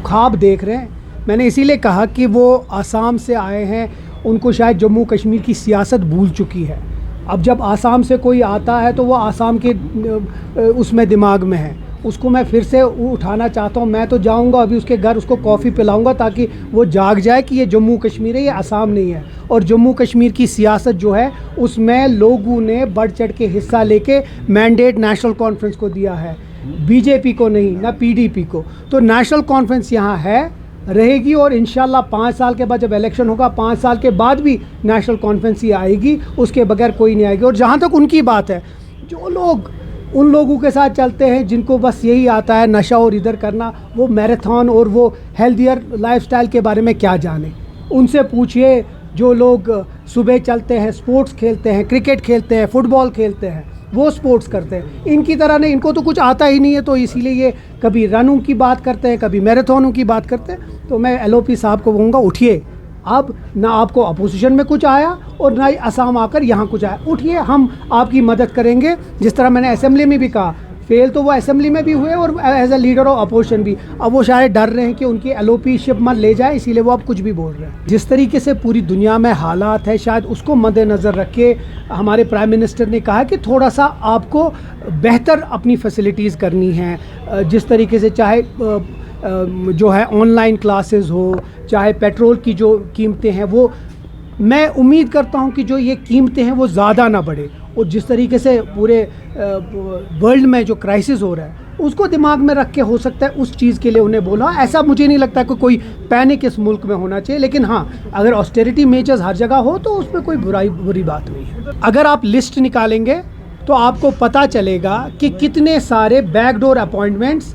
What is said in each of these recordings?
ख्वाब देख रहे हैं। मैंने इसीलिए कहा कि वो आसाम से आए हैं, उनको शायद जम्मू कश्मीर की सियासत भूल चुकी है। अब जब आसाम से कोई आता है तो वो आसाम के उसमें दिमाग में है, उसको मैं फिर से उठाना चाहता हूँ। मैं तो जाऊँगा अभी उसके घर, उसको कॉफ़ी पिलाऊँगा ताकि वो जाग जाए कि ये जम्मू कश्मीर है, ये आसाम नहीं है। और जम्मू कश्मीर की सियासत जो है उसमें लोगों ने बढ़ चढ़ के हिस्सा लेके मैंडेट नेशनल कॉन्फ्रेंस को दिया है, बीजेपी को नहीं, ना पीडीपी को। तो नेशनल कॉन्फ्रेंस यहाँ है, रहेगी, और इंशाल्लाह 5 साल के बाद जब इलेक्शन होगा, 5 साल के बाद भी नेशनल कॉन्फ्रेंस ही आएगी, उसके बगैर कोई नहीं आएगी। और जहाँ तक उनकी बात है, जो लोग उन लोगों के साथ चलते हैं जिनको बस यही आता है नशा और इधर करना, वो मैराथन और वो हेल्दियर लाइफस्टाइल के बारे में क्या जाने। उनसे पूछिए जो लोग सुबह चलते हैं, स्पोर्ट्स खेलते हैं, क्रिकेट खेलते हैं, फुटबॉल खेलते हैं, वो स्पोर्ट्स करते हैं। इनकी तरह नहीं, इनको तो कुछ आता ही नहीं है, तो इसीलिए ये कभी रनों की बात करते हैं, कभी मैराथनों की बात करते हैं। तो मैं एलओपी साहब को कहूँगा, उठिए, अब ना आपको अपोजिशन में कुछ आया और ना ही असम आकर यहाँ कुछ आया। उठिए, हम आपकी मदद करेंगे। जिस तरह मैंने असेंबली में भी कहा, फेल तो वो असेंबली में भी हुए और as a leader of opposition भी। अब वो शायद डर रहे हैं कि उनकी एलओपी शिप मत ले जाए, इसीलिए वो अब कुछ भी बोल रहे हैं। जिस तरीके से पूरी दुनिया में हालात है, शायद उसको मद्देनज़र रख के हमारे प्राइम मिनिस्टर ने कहा कि थोड़ा सा आपको बेहतर अपनी फैसिलिटीज़ करनी है। जिस तरीके से चाहे जो है ऑनलाइन क्लासेस हो, चाहे पेट्रोल की जो कीमतें हैं, वो मैं उम्मीद करता हूं कि जो ये कीमतें हैं वो ज़्यादा ना बढ़े। और जिस तरीके से पूरे वर्ल्ड में जो क्राइसिस हो रहा है, उसको दिमाग में रख के हो सकता है उस चीज़ के लिए उन्हें बोला। ऐसा मुझे नहीं लगता कि कोई पैनिक इस मुल्क में होना चाहिए, लेकिन हाँ, अगर ऑस्टेरिटी मेजर्स हर जगह हो तो उसमें कोई बुरी बात नहीं है। अगर आप लिस्ट निकालेंगे तो आपको पता चलेगा कि कितने सारे बैकडोर अपॉइंटमेंट्स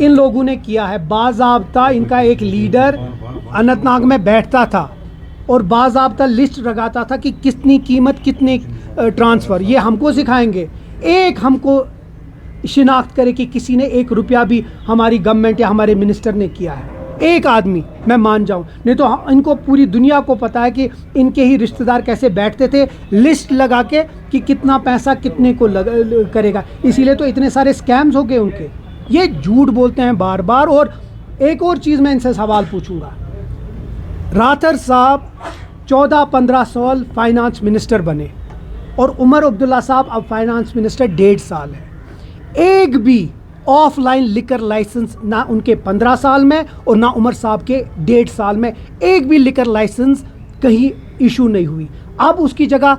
इन लोगों ने किया है। बाज़ाब्ता इनका एक लीडर अनंतनाग में बैठता था और बाज़ाब्ता लिस्ट लगाता था कि कितनी कीमत, कितने ट्रांसफ़र। ये हमको सिखाएंगे, एक हमको शिनाख्त करे कि किसी ने 1 रुपया भी हमारी गवर्नमेंट या हमारे मिनिस्टर ने किया है। एक आदमी मैं मान जाऊं, नहीं तो इनको पूरी दुनिया को पता है कि इनके ही रिश्तेदार कैसे बैठते थे लिस्ट लगा के कि कितना पैसा कितने को करेगा। इसीलिए तो इतने सारे स्कैम्स हो गए उनके। ये झूठ बोलते हैं बार बार। और एक और चीज़ मैं इनसे सवाल पूछूंगा, राथर साहब 14-15 साल फाइनेंस मिनिस्टर बने और उमर अब्दुल्ला साहब अब फाइनेंस मिनिस्टर 1.5 साल है। एक भी ऑफलाइन लिकर लाइसेंस ना उनके 15 साल में और ना उमर साहब के 1.5 साल में एक भी लिकर लाइसेंस कहीं इशू नहीं हुई। अब उसकी जगह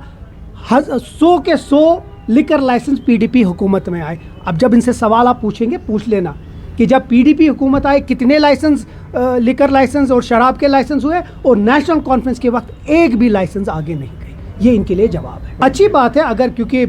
100 के 100 लिकर लाइसेंस पीडीपी हुकूमत में आए। अब जब इनसे सवाल आप पूछेंगे, पूछ लेना कि जब पीडीपी हुकूमत आए कितने लाइसेंस, लिकर लाइसेंस और शराब के लाइसेंस हुए, और नेशनल कॉन्फ्रेंस के वक्त एक भी लाइसेंस आगे नहीं गए। ये इनके लिए जवाब है। अच्छी बात है, अगर क्योंकि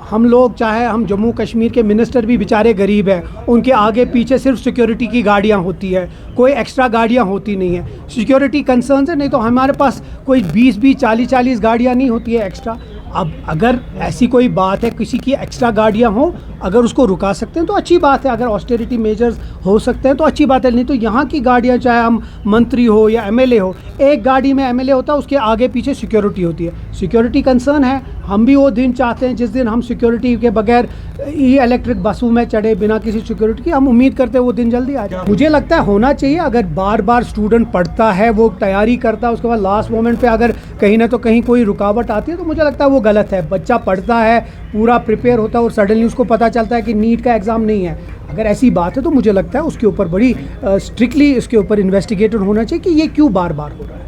हम लोग, चाहे हम जम्मू कश्मीर के मिनिस्टर भी बेचारे गरीब हैं, उनके आगे पीछे सिर्फ सिक्योरिटी की गाड़ियां होती है, कोई एक्स्ट्रा गाड़ियां होती नहीं है। सिक्योरिटी कंसर्न है, नहीं तो हमारे पास कोई 20-20, 40-40 गाड़ियां नहीं होती है एक्स्ट्रा। अब अगर ऐसी कोई बात है, किसी की एक्स्ट्रा गाड़ियां हो, अगर उसको रुका सकते हैं तो अच्छी बात है। अगर ऑस्टेरिटी मेजर्स हो सकते हैं तो अच्छी बात है। नहीं तो यहाँ की गाड़ियाँ, चाहे हम मंत्री हो या एमएलए हो, एक गाड़ी में एमएलए होता है, उसके आगे पीछे सिक्योरिटी होती है। सिक्योरिटी कंसर्न है। हम भी वो दिन चाहते हैं जिस दिन हम सिक्योरिटी के बगैर इलेक्ट्रिक बसों में चढ़े बिना किसी सिक्योरिटी की। हम उम्मीद करते हैं वो दिन जल्दी आ जाए। मुझे लगता है होना चाहिए। अगर बार बार स्टूडेंट पढ़ता है, वो तैयारी करता है, उसके बाद लास्ट मोमेंट पे अगर कहीं ना तो कहीं कोई रुकावट आती है तो मुझे लगता है वो गलत है। बच्चा पढ़ता है, पूरा प्रिपेयर होता है और सडनली उसको पता चलता है कि नीट का एग्ज़ाम नहीं है। अगर ऐसी बात है तो मुझे लगता है उसके ऊपर बड़ी स्ट्रिक्टली इसके ऊपर इन्वेस्टिगेटेड होना चाहिए कि ये क्यों बार बार हो रहा है।